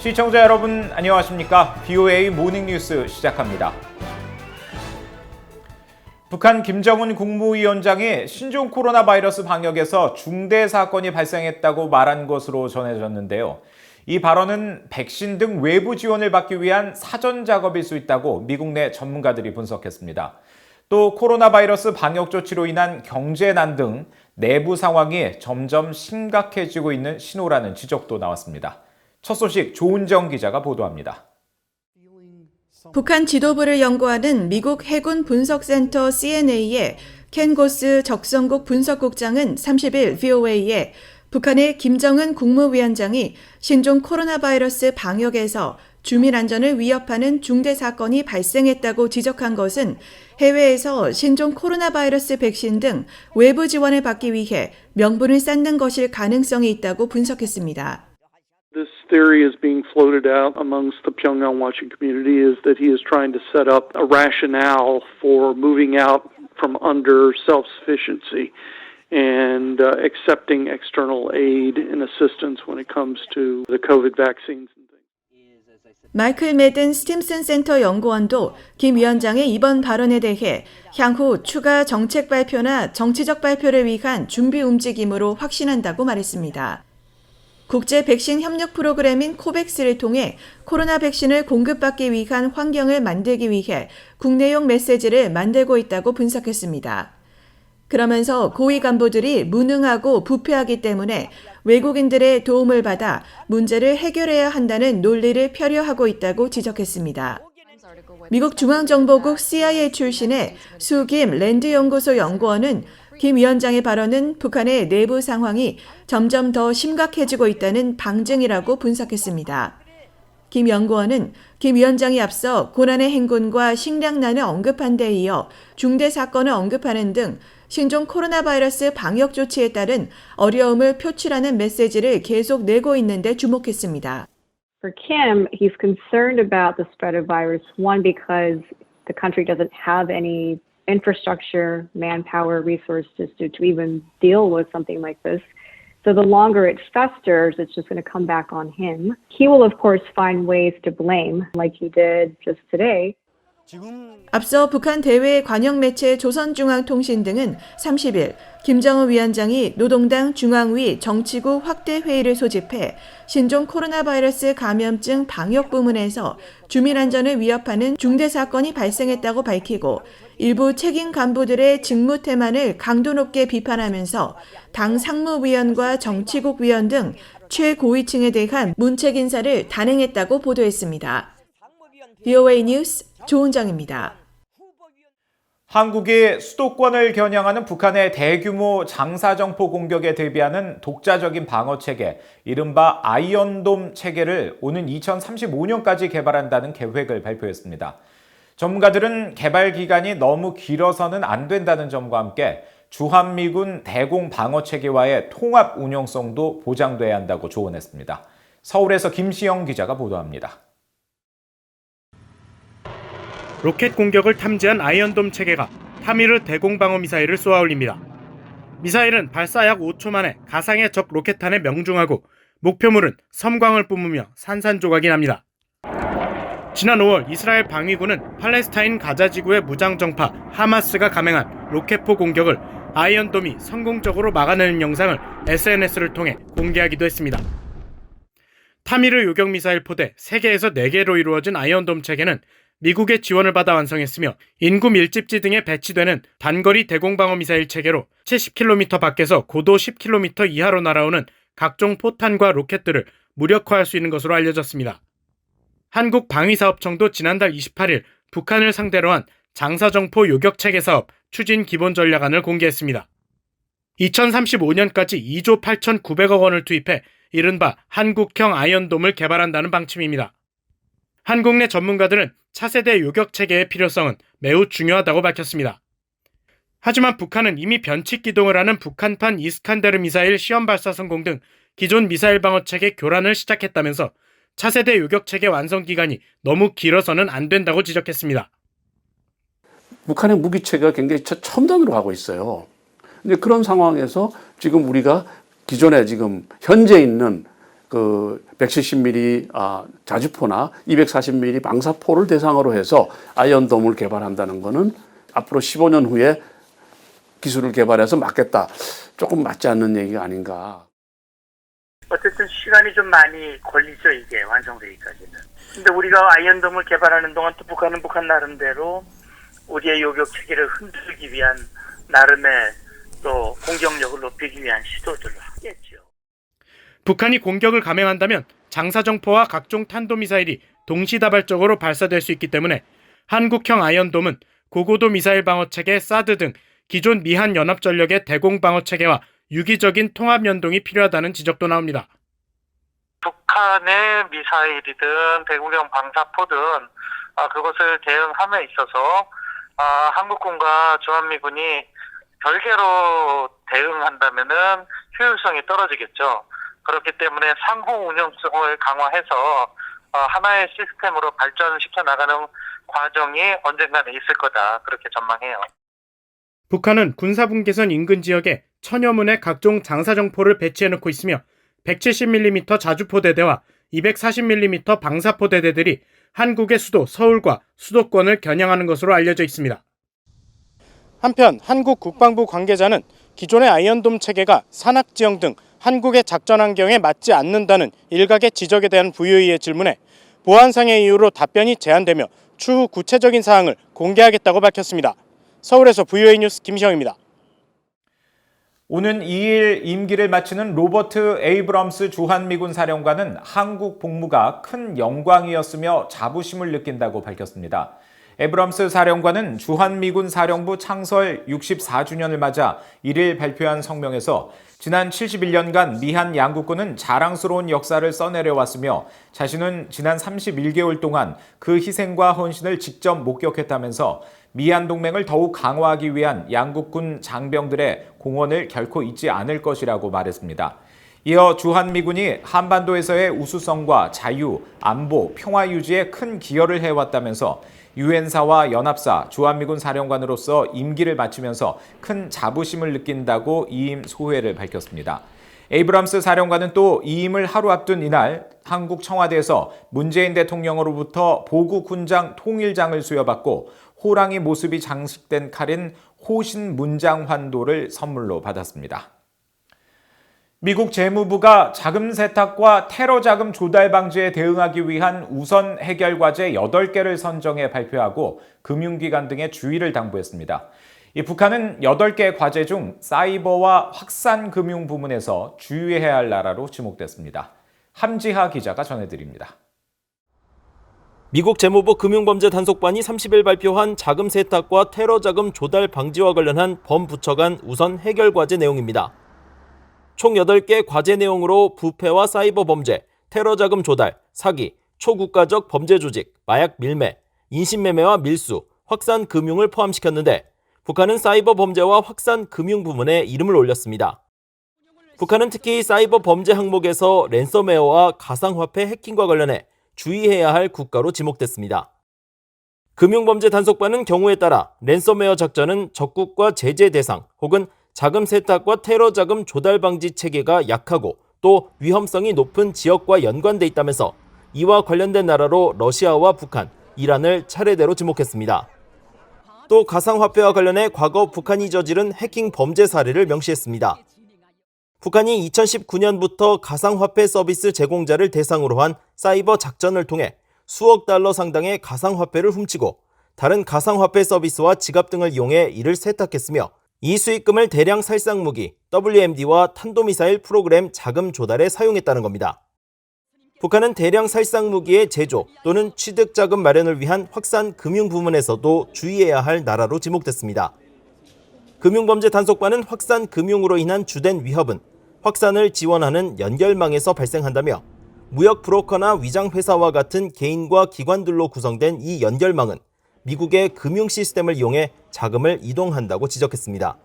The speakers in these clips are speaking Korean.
시청자 여러분 안녕하십니까? BOA 모닝뉴스 시작합니다. 북한 김정은 국무위원장이 신종 코로나 바이러스 방역에서 중대 사건이 발생했다고 말한 것으로 전해졌는데요. 이 발언은 백신 등 외부 지원을 받기 위한 사전 작업일 수 있다고 미국 내 전문가들이 분석했습니다. 또 코로나 바이러스 방역 조치로 인한 경제난 등 내부 상황이 점점 심각해지고 있는 신호라는 지적도 나왔습니다. 첫 소식 조은정 기자가 보도합니다. 북한 지도부를 연구하는 미국 해군 분석센터 CNA의 켄 고스 적성국 분석국장은 30일 VOA에 북한의 김정은 국무위원장이 신종 코로나 바이러스 방역에서 주민 안전을 위협하는 중대 사건이 발생했다고 지적한 것은 해외에서 신종 코로나 바이러스 백신 등 외부 지원을 받기 위해 명분을 쌓는 것일 가능성이 있다고 분석했습니다. This theory is being floated out amongst the Pyongyang watching community is that he is trying to set up a rationale for moving out from under self-sufficiency and accepting external aid and assistance when it comes to the COVID vaccines. 마이클 매든 스팀슨 센터 연구원도 김 위원장의 이번 발언에 대해 향후 추가 정책 발표나 정치적 발표를 위한 준비 움직임으로 확신한다고 말했습니다. 국제 백신 협력 프로그램인 코백스를 통해 코로나 백신을 공급받기 위한 환경을 만들기 위해 국내용 메시지를 만들고 있다고 분석했습니다. 그러면서 고위 간부들이 무능하고 부패하기 때문에 외국인들의 도움을 받아 문제를 해결해야 한다는 논리를 펴려하고 있다고 지적했습니다. 미국 중앙정보국 CIA 출신의 수김 랜드연구소 연구원은 김 위원장의 발언은 북한의 내부 상황이 점점 더 심각해지고 있다는 방증이라고 분석했습니다. 김 연구원은 김 위원장이 앞서 고난의 행군과 식량난을 언급한 데 이어 중대 사건을 언급하는 등 신종 코로나 바이러스 방역 조치에 따른 어려움을 표출하는 메시지를 계속 내고 있는데 주목했습니다. For Kim, he's concerned about the spread of virus, one, because the country doesn't have any infrastructure, manpower, resources to even deal with something like this. So the longer it festers, it's just going to come back on him. He will, of course, find ways to blame, like he did just today. 앞서 북한 대외 관영 매체 조선중앙통신 등은 30일 김정은 위원장이 노동당 중앙위 정치국 확대 회의를 소집해 신종 코로나 바이러스 감염증 방역 부문에서 주민 안전을 위협하는 중대 사건이 발생했다고 밝히고 일부 책임 간부들의 직무 태만을 강도 높게 비판하면서 당 상무위원과 정치국 위원 등 최고위층에 대한 문책 인사를 단행했다고 보도했습니다. BOA 뉴스 조은정입니다. 한국이 수도권을 겨냥하는 북한의 대규모 장사정포 공격에 대비하는 독자적인 방어체계, 이른바 아이언돔 체계를 오는 2035년까지 개발한다는 계획을 발표했습니다. 전문가들은 개발 기간이 너무 길어서는 안 된다는 점과 함께 주한미군 대공 방어체계와의 통합 운용성도 보장돼야 한다고 조언했습니다. 서울에서 김시영 기자가 보도합니다. 로켓 공격을 탐지한 아이언돔 체계가 타미르 대공방어 미사일을 쏘아 올립니다. 미사일은 발사 약 5초 만에 가상의 적 로켓탄에 명중하고 목표물은 섬광을 뿜으며 산산조각이 납니다. 지난 5월 이스라엘 방위군은 팔레스타인 가자 지구의 무장정파 하마스가 감행한 로켓포 공격을 아이언돔이 성공적으로 막아내는 영상을 SNS를 통해 공개하기도 했습니다. 타미르 요격 미사일 포대 3개에서 4개로 이루어진 아이언돔 체계는 미국의 지원을 받아 완성했으며 인구 밀집지 등에 배치되는 단거리 대공방어 미사일 체계로 70km 밖에서 고도 10km 이하로 날아오는 각종 포탄과 로켓들을 무력화할 수 있는 것으로 알려졌습니다. 한국방위사업청도 지난달 28일 북한을 상대로 한 장사정포 요격체계 사업 추진 기본전략안을 공개했습니다. 2035년까지 2조 8,900억 원을 투입해 이른바 한국형 아이언돔을 개발한다는 방침입니다. 한국 내 전문가들은 차세대 요격체계의 필요성은 매우 중요하다고 밝혔습니다. 하지만 북한은 이미 변칙 기동을 하는 북한판 이스칸데르 미사일 시험 발사 성공 등 기존 미사일 방어체계 교란을 시작했다면서 차세대 요격체계 완성 기간이 너무 길어서는 안 된다고 지적했습니다. 북한의 무기체계가 굉장히 첨단으로 가고 있어요. 근데 그런 상황에서 지금 우리가 기존에 지금 현재 있는 그 170mm 자주포나 240mm 방사포를 대상으로 해서 아이언돔을 개발한다는 거는 앞으로 15년 후에 기술을 개발해서 맞겠다. 조금 맞지 않는 얘기가 아닌가. 어쨌든 시간이 좀 많이 걸리죠, 이게 완성되기까지는. 근데 우리가 아이언돔을 개발하는 동안 또 북한은 북한 나름대로 우리의 요격 체계를 흔들기 위한 나름의 또 공격력을 높이기 위한 시도들을 하겠죠. 북한이 공격을 감행한다면 장사정포와 각종 탄도미사일이 동시다발적으로 발사될 수 있기 때문에 한국형 아이언돔은 고고도 미사일 방어체계 사드 등 기존 미한 연합전력의 대공 방어체계와 유기적인 통합 연동이 필요하다는 지적도 나옵니다. 북한의 미사일이든 대공형 방사포든 그것을 대응함에 있어서 한국군과 주한미군이 별개로 대응한다면은 효율성이 떨어지겠죠. 그렇기 때문에 상호 운영성을 강화해서 하나의 시스템으로 발전시켜 나가는 과정이 언젠가는 있을 거다. 그렇게 전망해요. 북한은 군사분계선 인근 지역에 천여 문의 각종 장사정포를 배치해놓고 있으며 170mm 자주포대대와 240mm 방사포대대들이 한국의 수도 서울과 수도권을 겨냥하는 것으로 알려져 있습니다. 한편 한국 국방부 관계자는 기존의 아이언돔 체계가 산악지형 등 한국의 작전 환경에 맞지 않는다는 일각의 지적에 대한 부여의의 질문에 보안상의 이유로 답변이 제한되며 추후 구체적인 사항을 공개하겠다고 밝혔습니다. 서울에서 부여의 뉴스 김시영입니다. 오는 2일 임기를 마치는 로버트 에이브럼스 주한미군 사령관은 한국 복무가 큰 영광이었으며 자부심을 느낀다고 밝혔습니다. 에브럼스 사령관은 주한미군 사령부 창설 64주년을 맞아 1일 발표한 성명에서 지난 71년간 미한 양국군은 자랑스러운 역사를 써내려왔으며 자신은 지난 31개월 동안 그 희생과 헌신을 직접 목격했다면서 미한 동맹을 더욱 강화하기 위한 양국군 장병들의 공헌을 결코 잊지 않을 것이라고 말했습니다. 이어 주한미군이 한반도에서의 우수성과 자유, 안보, 평화 유지에 큰 기여를 해왔다면서 유엔사와 연합사, 주한미군 사령관으로서 임기를 마치면서 큰 자부심을 느낀다고 이임 소회를 밝혔습니다. 에이브럼스 사령관은 또 이임을 하루 앞둔 이날 한국 청와대에서 문재인 대통령으로부터 보국 훈장 통일장을 수여받고 호랑이 모습이 장식된 칼인 호신 문장 환도를 선물로 받았습니다. 미국 재무부가 자금 세탁과 테러 자금 조달 방지에 대응하기 위한 우선 해결 과제 8개를 선정해 발표하고 금융기관 등의 주의를 당부했습니다. 북한은 8개 과제 중 사이버와 확산 금융 부문에서 주의해야 할 나라로 지목됐습니다. 함지하 기자가 전해드립니다. 미국 재무부 금융범죄단속반이 30일 발표한 자금 세탁과 테러 자금 조달 방지와 관련한 범부처 간 우선 해결 과제 내용입니다. 총 8개 과제 내용으로 부패와 사이버 범죄, 테러 자금 조달, 사기, 초국가적 범죄 조직, 마약 밀매, 인신매매와 밀수, 확산 금융을 포함시켰는데 북한은 사이버 범죄와 확산 금융 부문에 이름을 올렸습니다. 북한은 특히 사이버 범죄 항목에서 랜섬웨어와 가상화폐 해킹과 관련해 주의해야 할 국가로 지목됐습니다. 금융범죄 단속반은 경우에 따라 랜섬웨어 작전은 적국과 제재 대상 혹은 자금 세탁과 테러 자금 조달 방지 체계가 약하고 또 위험성이 높은 지역과 연관돼 있다면서 이와 관련된 나라로 러시아와 북한, 이란을 차례대로 지목했습니다. 또 가상화폐와 관련해 과거 북한이 저지른 해킹 범죄 사례를 명시했습니다. 북한이 2019년부터 가상화폐 서비스 제공자를 대상으로 한 사이버 작전을 통해 수억 달러 상당의 가상화폐를 훔치고 다른 가상화폐 서비스와 지갑 등을 이용해 이를 세탁했으며 이 수익금을 대량 살상무기, WMD와 탄도미사일 프로그램 자금 조달에 사용했다는 겁니다. 북한은 대량 살상무기의 제조 또는 취득 자금 마련을 위한 확산 금융 부문에서도 주의해야 할 나라로 지목됐습니다. 금융범죄 단속반은 확산 금융으로 인한 주된 위협은 확산을 지원하는 연결망에서 발생한다며 무역 브로커나 위장 회사와 같은 개인과 기관들로 구성된 이 연결망은 미국의 금융 시스템을 이용해 자금을 이동한다고 지적했습니다.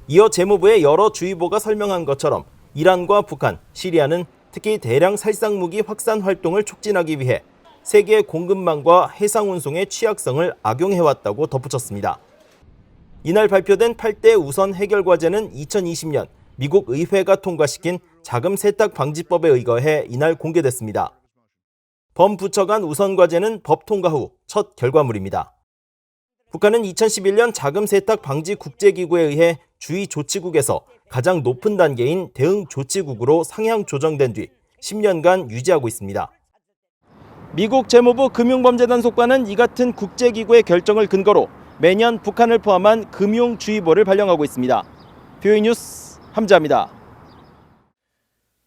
이어 재무부의 여러 주의보가 설명한 것처럼 이란과 북한, 시리아는 특히 대량 살상무기 확산 활동을 촉진하기 위해 세계 공급망과 해상 운송의 취약성을 악용해왔다고 덧붙였습니다. 이날 발표된 8대 우선 해결 과제는 2020년 미국 의회가 통과시킨 자금 세탁 방지법에 의거해 이날 공개됐습니다. 범부처 간 우선 과제는 법 통과 후 첫 결과물입니다. 북한은 2011년 자금 세탁 방지 국제기구에 의해 주의 조치국에서 가장 높은 단계인 대응 조치국으로 상향 조정된 뒤 10년간 유지하고 있습니다. 미국 재무부 금융범죄단속반은 이 같은 국제기구의 결정을 근거로 매년 북한을 포함한 금융주의보를 발령하고 있습니다. 뷰이 뉴스 함자입니다.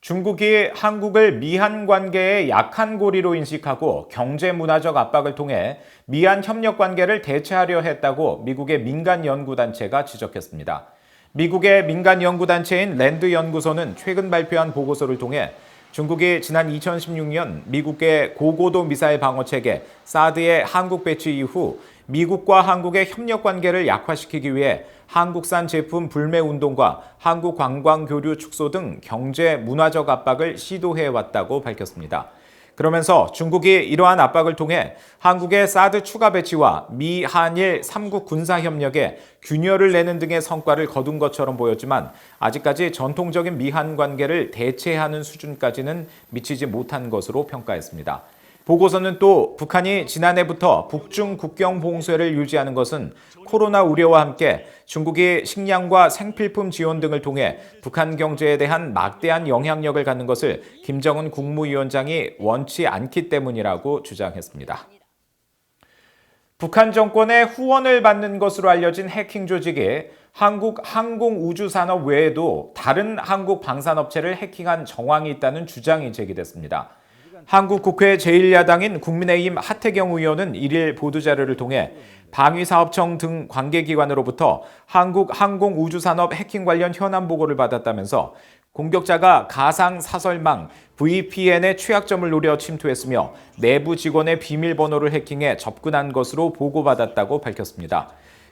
중국이 한국을 미한 관계의 약한 고리로 인식하고 경제 문화적 압박을 통해 미한 협력 관계를 대체하려 했다고 미국의 민간 연구단체가 지적했습니다. 미국의 민간 연구단체인 랜드 연구소는 최근 발표한 보고서를 통해 중국이 지난 2016년 미국의 고고도 미사일 방어 체계 사드의 한국 배치 이후 미국과 한국의 협력 관계를 약화시키기 위해 한국산 제품 불매 운동과 한국 관광 교류 축소 등 경제 문화적 압박을 시도해 왔다고 밝혔습니다. 그러면서 중국이 이러한 압박을 통해 한국의 사드 추가 배치와 미, 한일 3국 군사 협력에 균열을 내는 등의 성과를 거둔 것처럼 보였지만 아직까지 전통적인 미한 관계를 대체하는 수준까지는 미치지 못한 것으로 평가했습니다. 보고서는 또 북한이 지난해부터 북중 국경 봉쇄를 유지하는 것은 코로나 우려와 함께 중국이 식량과 생필품 지원 등을 통해 북한 경제에 대한 막대한 영향력을 갖는 것을 김정은 국무위원장이 원치 않기 때문이라고 주장했습니다. 북한 정권의 후원을 받는 것으로 알려진 해킹 조직이 한국 항공우주산업 외에도 다른 한국 방산업체를 해킹한 정황이 있다는 주장이 제기됐습니다. 한국 국회 제1야당인 국민의힘 하태경 의원은 1일 보도자료를 통해 방위사업청 등 관계기관으로부터 한국 항공우주산업 해킹 관련 현안 보고를 받았다면서 공격자가 가상 사설망 VPN의 취약점을 노려 침투했으며 내부 직원의 비밀번호를 해킹해 접근한 것으로 보고받았다고 밝혔습니다.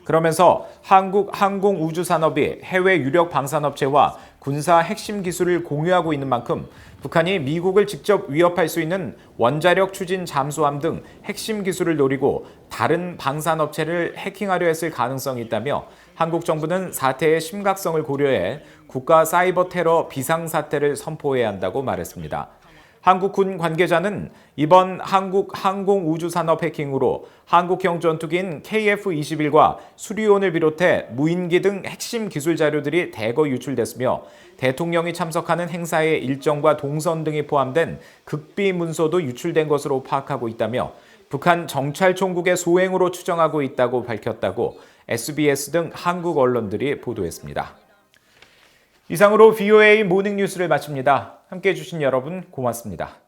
그러면서 한국 항공우주산업이 해외 유력 방산업체와 군사 핵심 기술을 공유하고 있는 만큼 북한이 미국을 직접 위협할 수 있는 원자력 추진 잠수함 등 핵심 기술을 노리고 다른 방산업체를 해킹하려 했을 가능성이 있다며 한국 정부는 사태의 심각성을 고려해 국가 사이버 테러 비상사태를 선포해야 한다고 말했습니다. 한국군 관계자는 이번 한국 항공우주산업 해킹으로 한국형 전투기인 KF-21과 수리온을 비롯해 무인기 등 핵심 기술 자료들이 대거 유출됐으며 대통령이 참석하는 행사의 일정과 동선 등이 포함된 극비 문서도 유출된 것으로 파악하고 있다며 북한 정찰총국의 소행으로 추정하고 있다고 밝혔다고 SBS 등 한국 언론들이 보도했습니다. 이상으로 VOA 모닝뉴스를 마칩니다. 함께해 주신 여러분 고맙습니다.